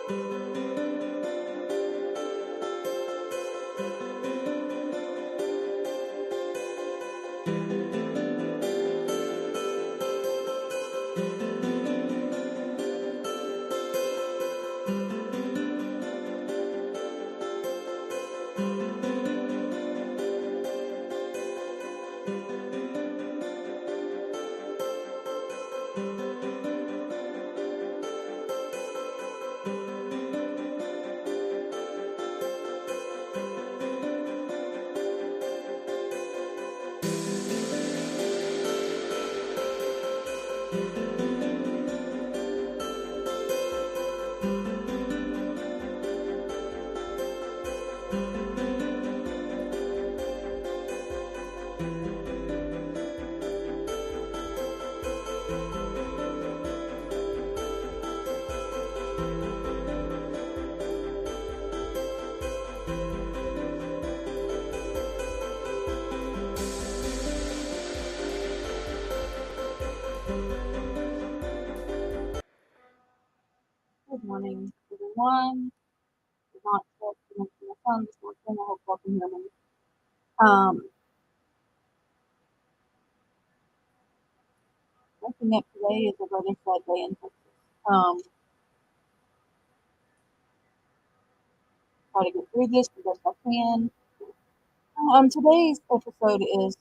Good morning, everyone. Not sure if you my phone this morning. I hope y'all can hear me. Waking up today is a really sad day in Texas. Try to get through this the best I can. Today's episode is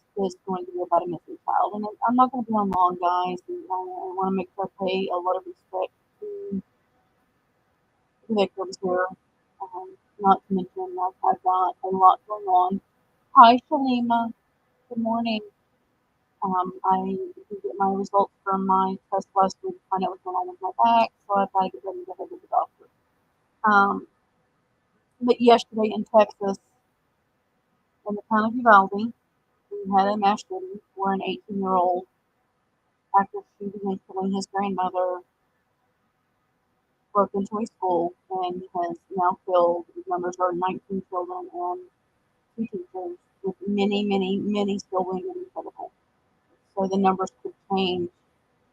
going to be about a missing child, and I'm not going to be on long, guys. And I want to make sure I pay a lot of respect to the victims here. Not to mention, like, I've got a lot going on. Hi, Shalima. Good morning. I did get my results from my test last week to find out what's going on with my back, so I've got to get ready to go to the doctor. But yesterday in Texas, in the town of Uvalde, we had a mass shooting where an 18-year-old, after shooting and killing his grandmother, broke into a school and has now killed, the numbers are 19 children and 2 teachers, with many, many, many still lingering critical. So the numbers could change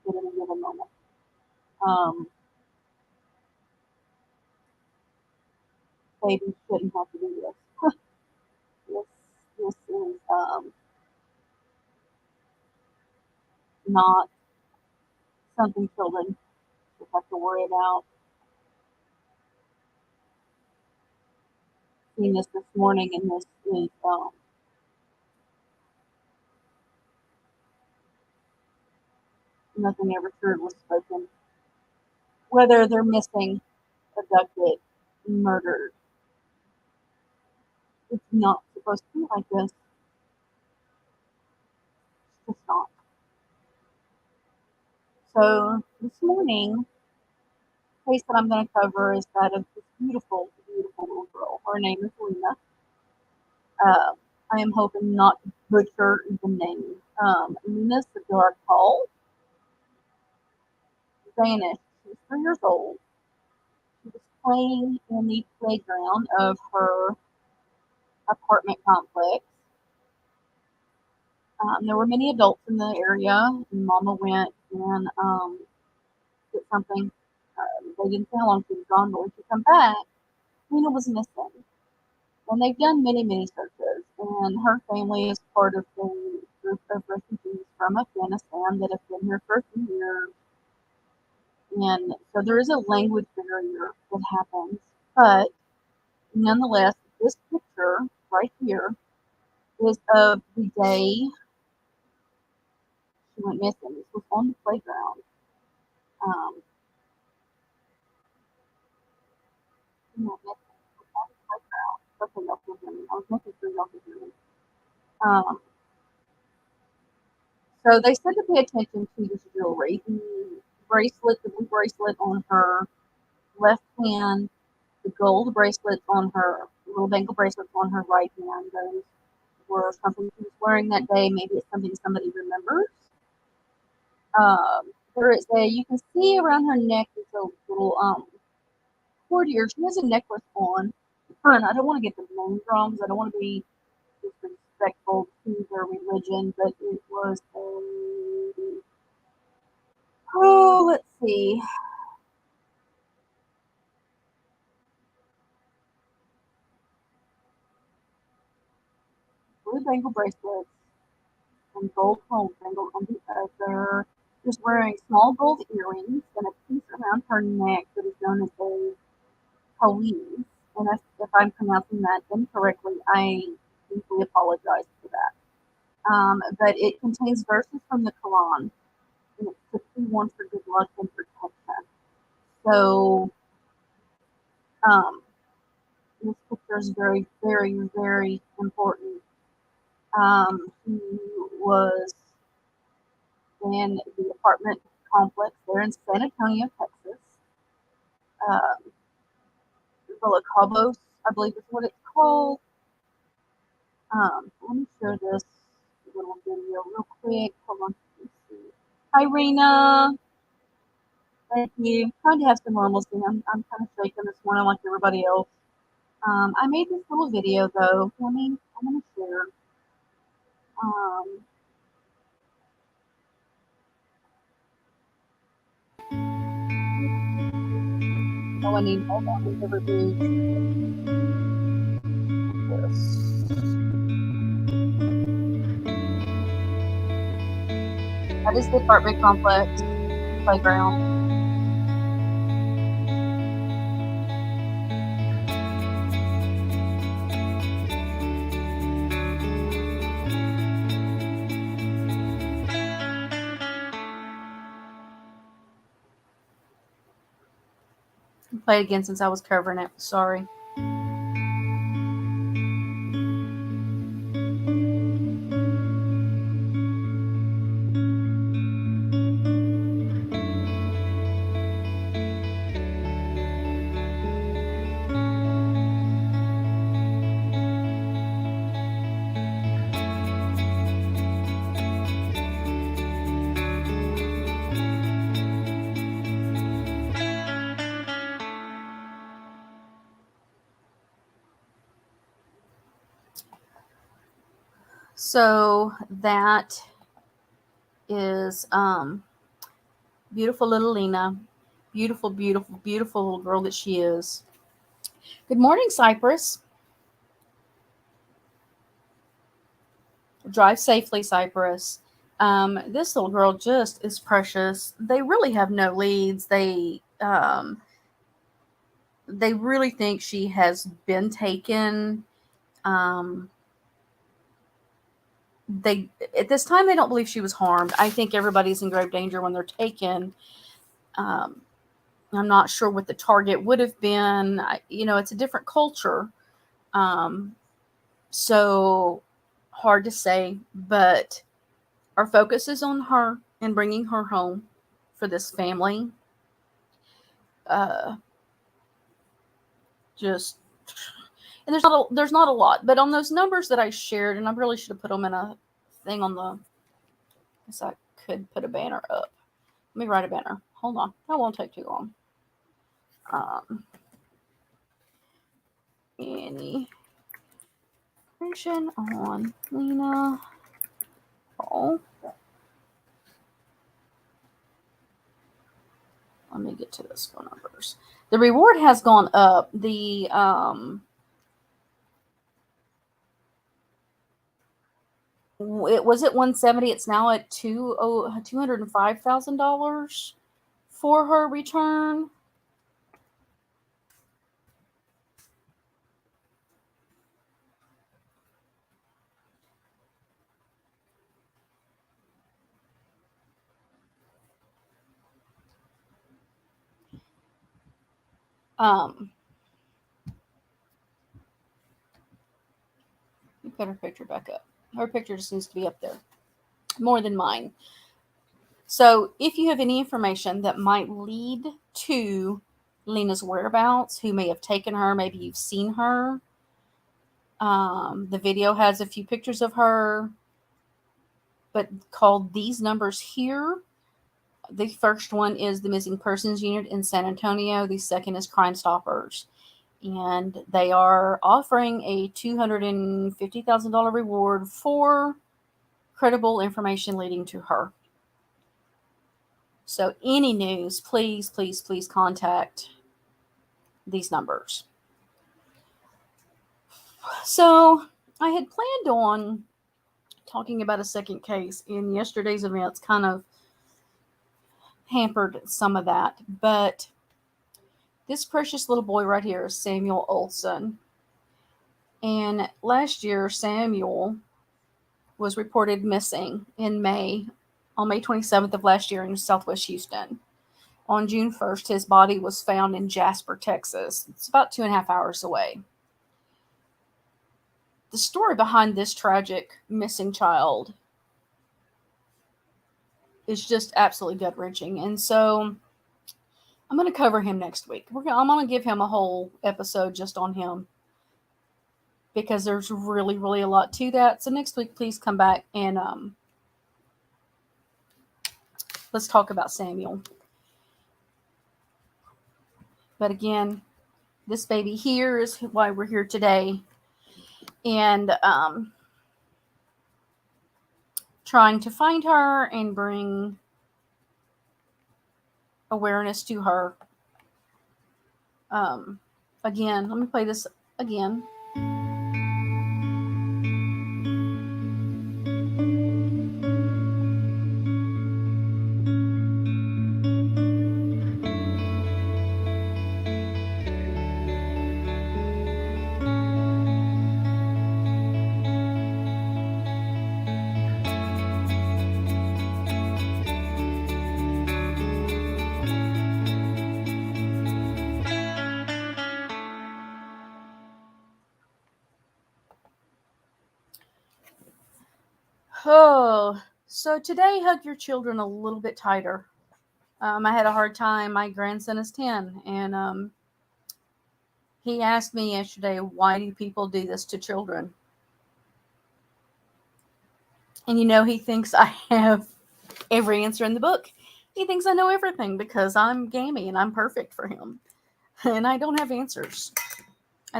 at any given moment. Babies shouldn't have to do this. This is not something children should have to worry about. Seeing this morning, and this is nothing ever heard was spoken. Whether they're missing, abducted, murdered, it's not supposed to be like this. It's just not. So this morning, the case that I'm going to cover is that of this beautiful, beautiful little girl. Her name is Lina. Uh, I am hoping not to butcher the name. Lina Sadar Khil vanished. She was 3 years old. She was playing in the playground of her apartment complex. There were many adults in the area, and Mama went and did something. They didn't say how long she was gone, but when she come back, Lena was missing. And they've done many, many searches, and her family is part of the group of refugees from Afghanistan that have been here for a few years. And so there is a language barrier that happens, but nonetheless, this picture right here is of the day she went missing. This was on the playground. Um, she went missing. It was on the playground. Okay, y'all can hear me. I was making sure y'all could hear me. Um, so they said to pay attention to this jewelry. The bracelet, the blue bracelet on her left hand, the gold bracelet on her, little ankle bracelets on her right hand. Those were something she was wearing that day. Maybe it's something somebody remembers. There is you can see around her neck is a little cord ear. She has a necklace on. And I don't want to get the name wrong because I don't want to be disrespectful to their religion, but it was let's see. other bangle bracelets and gold coin bangle on the other. Just wearing small gold earrings and a piece around her neck that is known as a police. And if I'm pronouncing that incorrectly, I deeply apologize for that. But it contains verses from the Quran, and it's typically worn for good luck and protection. So this picture is very, very, very important. He was in the apartment complex there in San Antonio, Texas. Villa Cabos, I believe is what it's called. Let me share this little video real quick. Hold on. Let's see. Hi, Rena. Thank you. Trying to have some normalcy. I'm kind of shaking this morning like everybody else. I made this little video though. I'm gonna share. Oh, I need. Hold on. Let me remove this. That is the apartment complex playground. I'll play it again since I was covering it. Sorry. So that is beautiful little Lina. Beautiful, beautiful, beautiful little girl that she is. Good morning, Cypress. Drive safely, Cypress. This little girl just is precious. They really have no leads. They really think she has been taken. They at this time they don't believe she was harmed. I think everybody's in grave danger when they're taken. I'm not sure what the target would have been. It's a different culture, so hard to say. But our focus is on her and bringing her home for this family. And there's not a lot, but on those numbers that I shared, and I really should have put them in a thing on the. I guess I could put a banner up. Let me write a banner. Hold on, that won't take too long. Any information on Lina? Oh, let me get to those phone numbers. The reward has gone up. The it was at 170. It's now at $205,000 for her return. You put her picture back up. Her picture just needs to be up there more than mine. So if you have any information that might lead to Lina's whereabouts, who may have taken her, maybe you've seen her. The video has a few pictures of her, but called these numbers here. The first one is the Missing Persons Unit in San Antonio. The second is Crime Stoppers. And they are offering a $250,000 reward for credible information leading to her. So any news, please, please, please contact these numbers. So I had planned on talking about a second case, and yesterday's events kind of hampered some of that. But this precious little boy right here is Samuel Olson. And last year, Samuel was reported missing on May 27th of last year in Southwest Houston. On June 1st, his body was found in Jasper, Texas. It's about 2.5 hours away. The story behind this tragic missing child is just absolutely gut-wrenching. And so I'm going to cover him next week. I'm going to give him a whole episode just on him, because there's really, really a lot to that. So next week, please come back and let's talk about Samuel. But again, this baby here is why we're here today. And trying to find her and bring awareness to her. Again, let me play this again. Oh, so today, hug your children a little bit tighter. I had a hard time. My grandson is 10, and he asked me yesterday, why do people do this to children? And he thinks I have every answer in the book. He thinks I know everything because I'm gamey and I'm perfect for him. And I don't have answers. I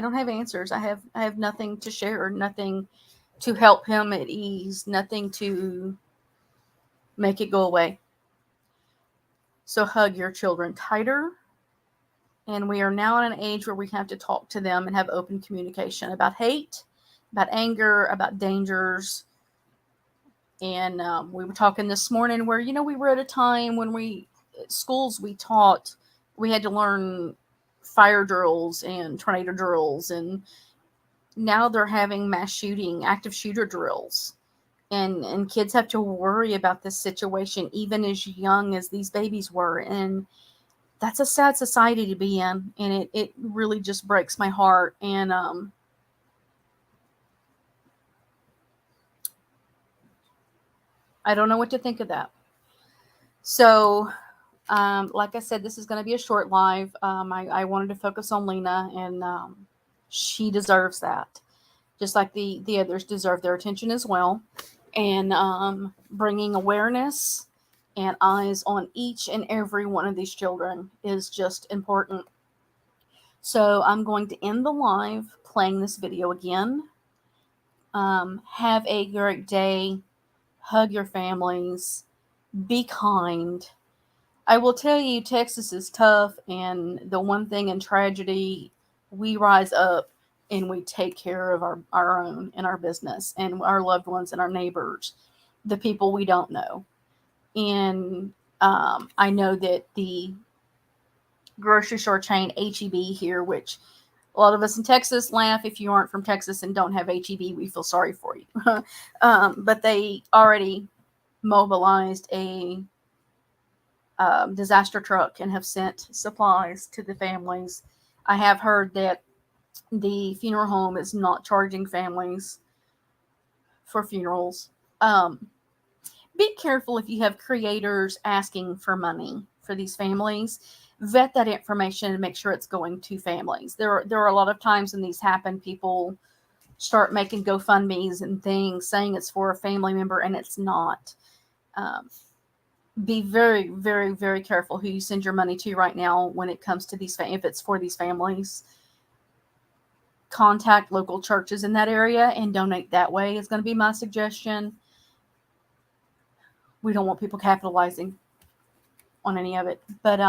have nothing to share, nothing to help him at ease, nothing to make it go away. So hug your children tighter. And we are now in an age where we have to talk to them and have open communication about hate, about anger, about dangers. And we were talking this morning where, we were at a time when at schools, we had to learn fire drills and tornado drills. And now they're having mass shooting, active shooter drills. And kids have to worry about this situation even as young as these babies were. And that's a sad society to be in. And it really just breaks my heart. And I don't know what to think of that. So, like I said, this is going to be a short live. I wanted to focus on Lina, and she deserves that. Just like the others deserve their attention as well. And bringing awareness and eyes on each and every one of these children is just important. So I'm going to end the live playing this video again. Have a great day. Hug your families. Be kind. I will tell you, Texas is tough, and the one thing in tragedy, we rise up and we take care of our own and our business and our loved ones and our neighbors, the people we don't know. And I know that the grocery store chain HEB here, which a lot of us in Texas laugh. If you aren't from Texas and don't have HEB, we feel sorry for you. But they already mobilized a disaster truck and have sent supplies to the families. I have heard that the funeral home is not charging families for funerals. Be careful if you have creators asking for money for these families. Vet that information and make sure it's going to families. There are a lot of times when these happen, people start making GoFundMes and things saying it's for a family member, and it's not. Be very, very, very careful who you send your money to right now when it comes to these, if it's for these families. Contact local churches in that area and donate that way is going to be my suggestion. We don't want people capitalizing on any of it. But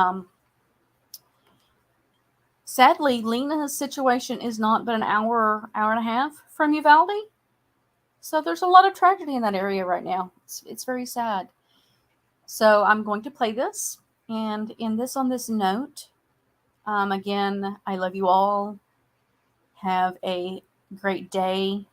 sadly, Lina's situation is not but an hour and a half from Uvalde. So there's a lot of tragedy in that area right now. It's very sad. So I'm going to play this and end this on this note. Again, I love you all. Have a great day.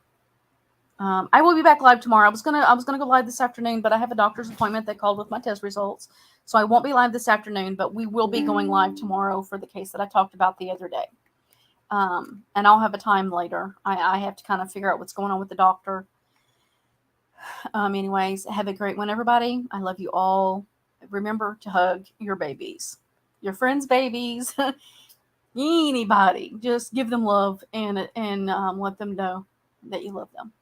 I will be back live tomorrow. I was gonna go live this afternoon, but I have a doctor's appointment that called with my test results, so I won't be live this afternoon. But we will be going live tomorrow for the case that I talked about the other day. And I'll have a time later. I have to kind of figure out what's going on with the doctor. Anyways, have a great one, everybody. I love you all. Remember to hug your babies, your friends' babies, anybody. Just give them love and let them know that you love them.